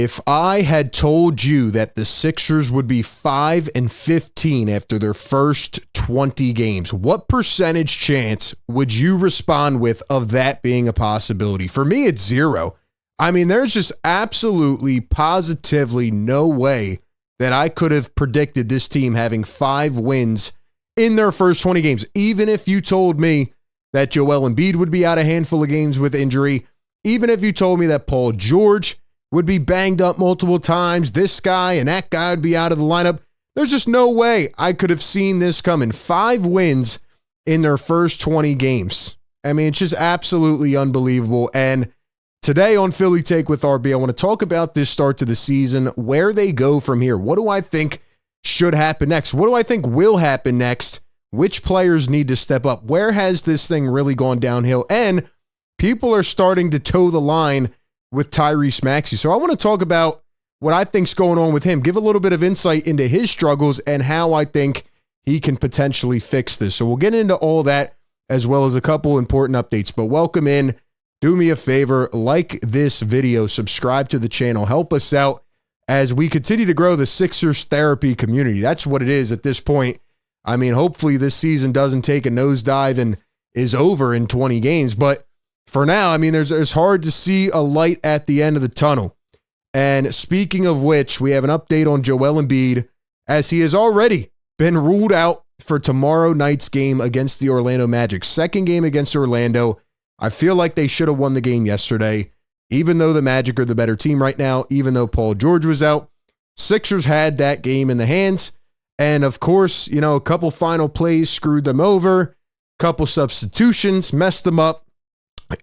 If I had told you that the Sixers would be 5-15 after their first 20 games, what percentage chance would you respond with of that being a possibility? For me, it's 0. I mean, there's just absolutely, positively no way that I could have predicted this team having 5 wins in their first 20 games. Even if you told me that Joel Embiid would be out a handful of games with injury, even if you told me that Paul George would be banged up multiple times, this guy and that guy would be out of the lineup, there's just no way I could have seen this coming. 5 wins in their first 20 games. I mean, it's just absolutely unbelievable. And today on Philly Take with RB, I want to talk about this start to the season, where they go from here. What do I think should happen next? What do I think will happen next? Which players need to step up? Where has this thing really gone downhill? And people are starting to toe the line with Tyrese Maxey. So I want to talk about what I think's going on with him, give a little bit of insight into his struggles and how I think he can potentially fix this. So we'll get into all that as well as a couple important updates. But welcome in. Do me a favor, like this video, subscribe to the channel, help us out as we continue to grow the Sixers therapy community. That's what it is at this point. I mean, hopefully this season doesn't take a nosedive and is over in 20 games, but for now, I mean, it's hard to see a light at the end of the tunnel. And speaking of which, we have an update on Joel Embiid, as he has already been ruled out for tomorrow night's game against the Orlando Magic. Second game against Orlando. I feel like they should have won the game yesterday, even though the Magic are the better team right now, even though Paul George was out. Sixers had that game in the hands. And of course, you know, a couple final plays screwed them over, couple substitutions messed them up.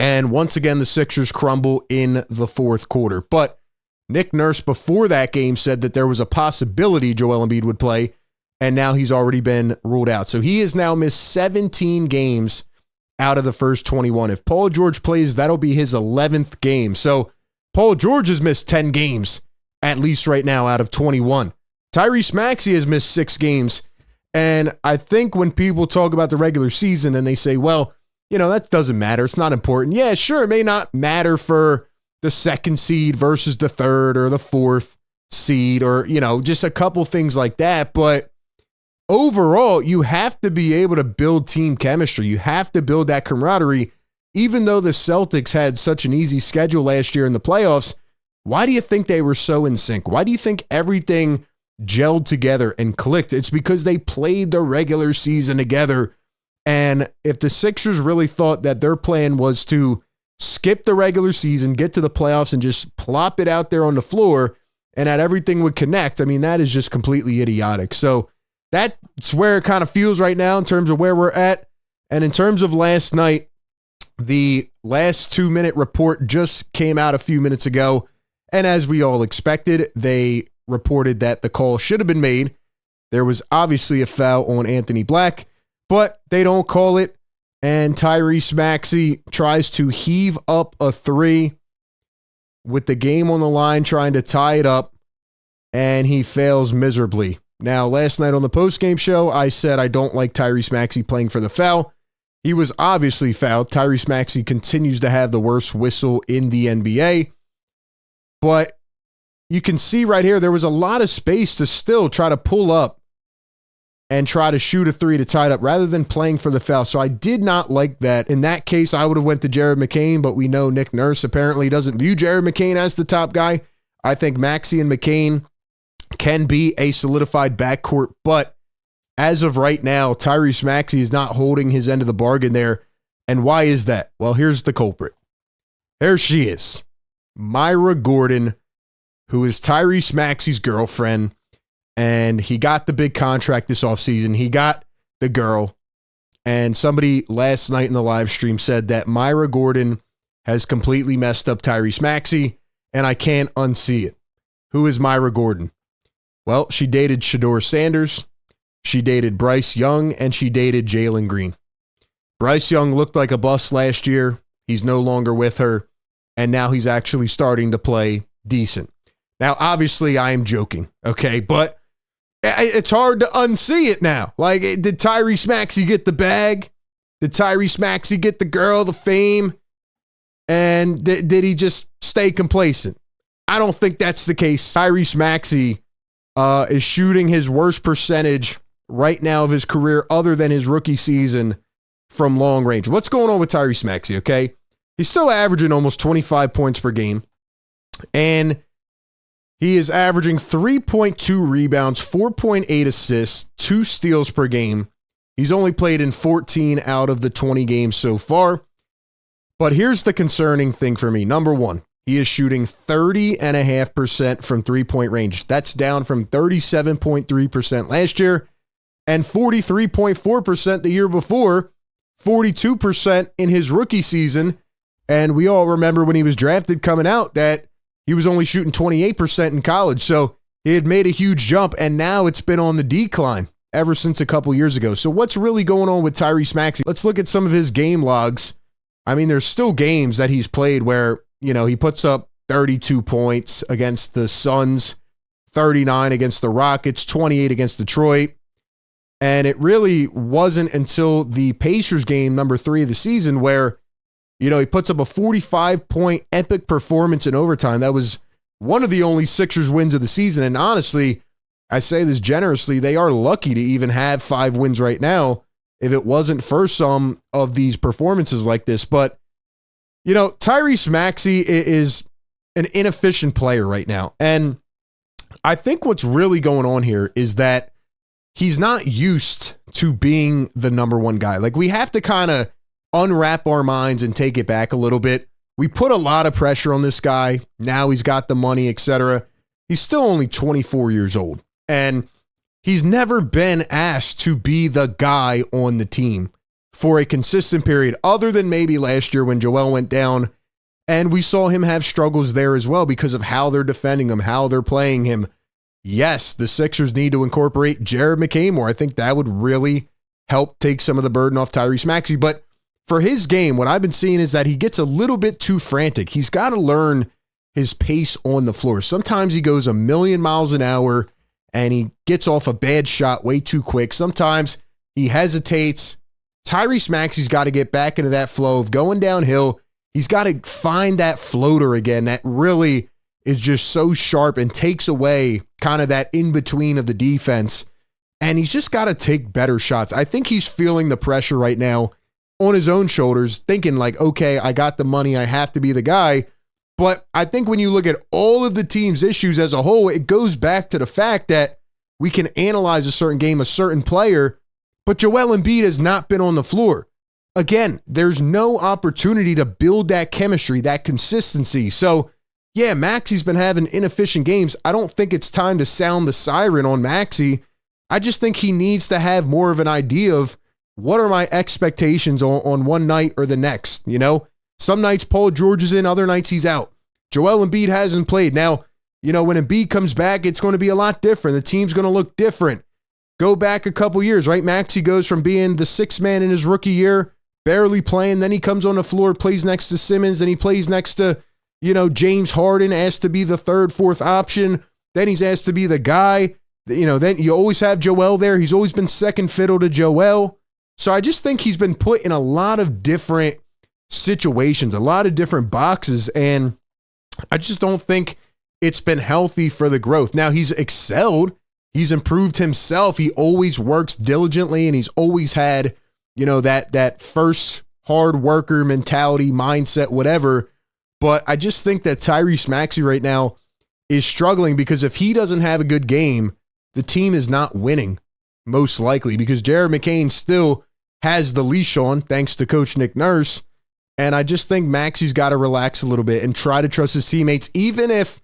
And once again, the Sixers crumble in the fourth quarter. But Nick Nurse before that game said that there was a possibility Joel Embiid would play, and now he's already been ruled out. So he has now missed 17 games out of the first 21. If Paul George plays, that'll be his 11th game. So Paul George has missed 10 games, at least right now, out of 21. Tyrese Maxey has missed 6 games. And I think when people talk about the regular season and they say, well, you know, that doesn't matter, it's not important. Yeah, sure, it may not matter for the second seed versus the third or the fourth seed or, you know, just a couple things like that. But overall, you have to be able to build team chemistry. You have to build that camaraderie. Even though the Celtics had such an easy schedule last year in the playoffs, why do you think they were so in sync? Why do you think everything gelled together and clicked? It's because they played the regular season together. And if the Sixers really thought that their plan was to skip the regular season, get to the playoffs, and just plop it out there on the floor and that everything would connect, I mean, that is just completely idiotic. So that's where it kind of feels right now in terms of where we're at. And in terms of last night, the last 2-minute report just came out a few minutes ago. And as we all expected, they reported that the call should have been made. There was obviously a foul on Anthony Black, but they don't call it. And Tyrese Maxey tries to heave up a 3 with the game on the line, trying to tie it up, and he fails miserably. Now, last night on the postgame show, I said I don't like Tyrese Maxey playing for the foul. He was obviously fouled. Tyrese Maxey continues to have the worst whistle in the NBA. But you can see right here, there was a lot of space to still try to pull up and try to shoot a 3 to tie it up rather than playing for the foul. So I did not like that. In that case, I would have went to Jared McCain, but we know Nick Nurse apparently doesn't view Jared McCain as the top guy. I think Maxey and McCain can be a solidified backcourt, but as of right now, Tyrese Maxey is not holding his end of the bargain there. And why is that? Well, here's the culprit. There she is. Myra Gordon, who is Tyrese Maxey's girlfriend, and he got the big contract this offseason. He got the girl, and somebody last night in the live stream said that Myra Gordon has completely messed up Tyrese Maxey, and I can't unsee it. Who is Myra Gordon? Well, she dated Shedeur Sanders, she dated Bryce Young, and she dated Jalen Green. Bryce Young looked like a bust last year. He's no longer with her, and now he's actually starting to play decent. Now, obviously, I am joking, okay? But it's hard to unsee it now. Like, did Tyrese Maxey get the bag? Did Tyrese Maxey get the girl, the fame? And did he just stay complacent? I don't think that's the case. Tyrese Maxey is shooting his worst percentage right now of his career other than his rookie season from long range. What's going on with Tyrese Maxey, okay? He's still averaging almost 25 points per game, and he is averaging 3.2 rebounds, 4.8 assists, 2 steals per game. He's only played in 14 out of the 20 games so far. But here's the concerning thing for me. Number one, he is shooting 30.5% from three-point range. That's down from 37.3% last year and 43.4% the year before, 42% in his rookie season. And we all remember when he was drafted coming out that he was only shooting 28% in college. So he had made a huge jump, and now it's been on the decline ever since a couple years ago. So what's really going on with Tyrese Maxey? Let's look at some of his game logs. I mean, there's still games that he's played where, you know, he puts up 32 points against the Suns, 39 against the Rockets, 28 against Detroit. And it really wasn't until the Pacers game, number 3 of the season, where, you know, he puts up a 45-point epic performance in overtime. That was one of the only Sixers wins of the season. And honestly, I say this generously, they are lucky to even have 5 wins right now if it wasn't for some of these performances like this. But, you know, Tyrese Maxey is an inefficient player right now. And I think what's really going on here is that he's not used to being the number one guy. Like, we have to kind of unwrap our minds and take it back a little bit. We put a lot of pressure on this guy. Now he's got the money, etc. He's still only 24 years old. And he's never been asked to be the guy on the team for a consistent period, other than maybe last year when Joel went down. And we saw him have struggles there as well because of how they're defending him, how they're playing him. Yes, the Sixers need to incorporate Jared McCain more. I think that would really help take some of the burden off Tyrese Maxey. But for his game, what I've been seeing is that he gets a little bit too frantic. He's got to learn his pace on the floor. Sometimes he goes a million miles an hour and he gets off a bad shot way too quick. Sometimes he hesitates. Tyrese Maxey's got to get back into that flow of going downhill. He's got to find that floater again that really is just so sharp and takes away kind of that in-between of the defense. And he's just got to take better shots. I think he's feeling the pressure right now on his own shoulders, thinking like, okay, I got the money, I have to be the guy. But I think when you look at all of the team's issues as a whole, it goes back to the fact that we can analyze a certain game, a certain player, but Joel Embiid has not been on the floor. Again, there's no opportunity to build that chemistry, that consistency. So yeah, Maxey's been having inefficient games. I don't think it's time to sound the siren on Maxey. I just think he needs to have more of an idea of what are my expectations on one night or the next. You know, some nights Paul George is in, other nights he's out. Joel Embiid hasn't played. Now, you know, when Embiid comes back, it's going to be a lot different. The team's going to look different. Go back a couple years, right? Maxey goes from being the sixth man in his rookie year, barely playing. Then he comes on the floor, plays next to Simmons. Then he plays next to, you know, James Harden, asked to be the third, fourth option. Then he's asked to be the guy. You know, then you always have Joel there. He's always been second fiddle to Joel. So I just think he's been put in a lot of different situations, a lot of different boxes, and I just don't think it's been healthy for the growth. Now, he's excelled. He's improved himself. He always works diligently, and he's always had, you know, that first hard worker mentality, mindset, whatever. But I just think that Tyrese Maxey right now is struggling because if he doesn't have a good game, the team is not winning, most likely, because Jared McCain still has the leash on, thanks to Coach Nick Nurse. And I just think Maxey's got to relax a little bit and try to trust his teammates, even if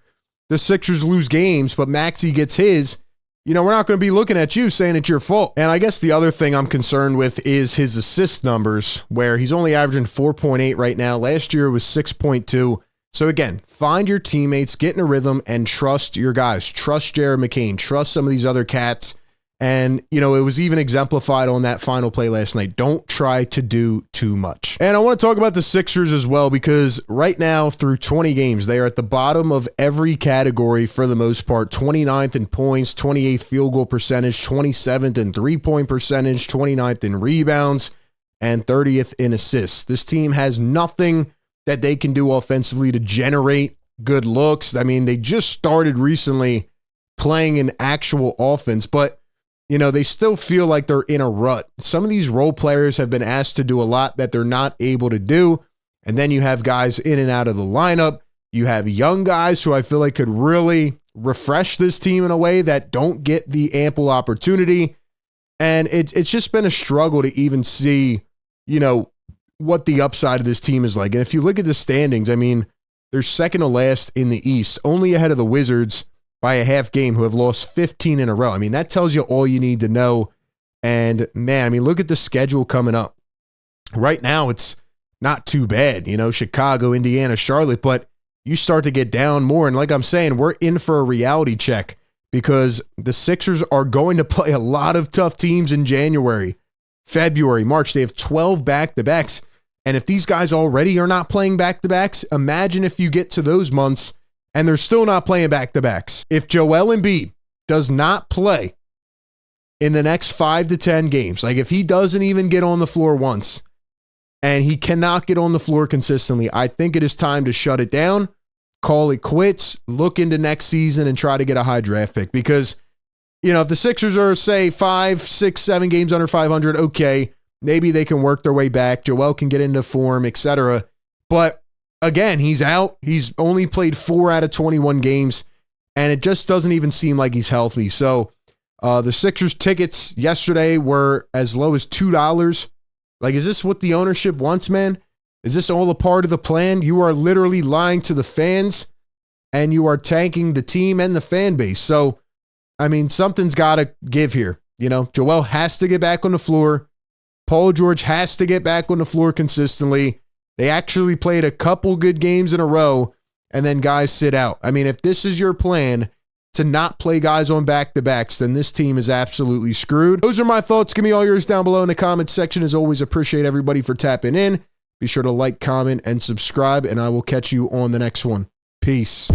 the Sixers lose games, but Maxey gets his. You know, we're not going to be looking at you saying it's your fault. And I guess the other thing I'm concerned with is his assist numbers, where he's only averaging 4.8 right now. Last year was 6.2. So again, find your teammates, get in a rhythm, and trust your guys. Trust Jared McCain. Trust some of these other cats. And, you know, it was even exemplified on that final play last night. Don't try to do too much. And I want to talk about the Sixers as well, because right now through 20 games, they are at the bottom of every category for the most part. 29th in points, 28th field goal percentage, 27th in three-point percentage, 29th in rebounds, and 30th in assists. This team has nothing that they can do offensively to generate good looks. I mean, they just started recently playing an actual offense, but you know, they still feel like they're in a rut. Some of these role players have been asked to do a lot that they're not able to do. And then you have guys in and out of the lineup. You have young guys who I feel like could really refresh this team in a way that don't get the ample opportunity. And it's just been a struggle to even see, you know, what the upside of this team is like. And if you look at the standings, I mean, they're second to last in the East, only ahead of the Wizards by a half game, who have lost 15 in a row. I mean, that tells you all you need to know. And man, I mean, look at the schedule coming up. Right now, it's not too bad, you know, Chicago, Indiana, Charlotte, but you start to get down more. And like I'm saying, we're in for a reality check because the Sixers are going to play a lot of tough teams in January, February, March. They have 12 back-to-backs. And if these guys already are not playing back-to-backs, imagine if you get to those months and they're still not playing back-to-backs. If Joel Embiid does not play in the next 5 to 10 games, like if he doesn't even get on the floor once and he cannot get on the floor consistently, I think it is time to shut it down, call it quits, look into next season and try to get a high draft pick. Because, you know, if the Sixers are, say, 5, 6, 7 games under 500, okay, maybe they can work their way back. Joel can get into form, etc. But again, he's out. He's only played 4 out of 21 games, and it just doesn't even seem like he's healthy. So the Sixers tickets yesterday were as low as $2. Like, is this what the ownership wants, man? Is this all a part of the plan? You are literally lying to the fans, and you are tanking the team and the fan base. So, I mean, something's got to give here. You know, Joel has to get back on the floor. Paul George has to get back on the floor consistently. They actually played a couple good games in a row, and then guys sit out. I mean, if this is your plan to not play guys on back-to-backs, then this team is absolutely screwed. Those are my thoughts. Give me all yours down below in the comments section. As always, appreciate everybody for tapping in. Be sure to like, comment, and subscribe, and I will catch you on the next one. Peace.